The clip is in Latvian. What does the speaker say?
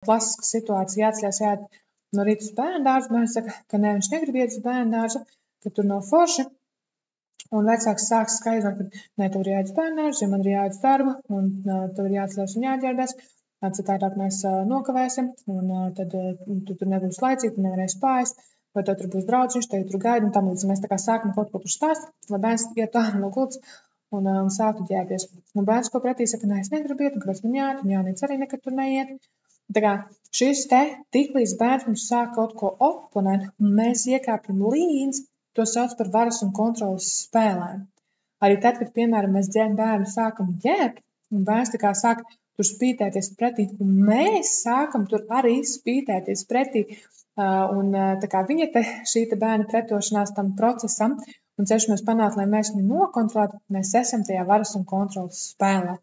klasiska situācija jāatceļās, jāiet no rīta uz bērndārzu. Bērns saka, ka ne, viņš negrib iet uz bērndārzu, ka tur nav forši. Un vecāks sāks skaidrot, ka ne, tur ir jāiet uz bērndārzu, jo man ir jāiet uz darbu, un tur ir jāatceļās un jāģērbēs. Citādāk mēs nokavēsim, un tad tu tur nebūs laicīgi, tu nevarēsi pāriest, vai tev tur būs draudziņš, tev tur gaida, un tam līdz mēs tā kā sākam kaut ko tur stāst, lai bērns iet ārā no gultas un sāktu ģērbties. Un bērns ko pretī saka, ne, es negribu iet, un kāpēc man jāiet, un Jānis arī nekad tur neiet. Tā kā šis te tiklīdz bērns mums sāk kaut ko oponēt, un mēs iekāpjam līdz, to sauc par varas un kontrolas spēlēm. Arī tad, kad, piemēram, mēs bērnu sākam ģērbt, un bērns tā kā sāk tur spītēties pretī, un mēs sākam tur arī spītēties pretī. Un tā kā viņa šī bērna pretošanās tam procesam un cenšamies panākt, lai mēs viņu nokontrolētu, mēs esam tajā varas un kontrolas spēlē.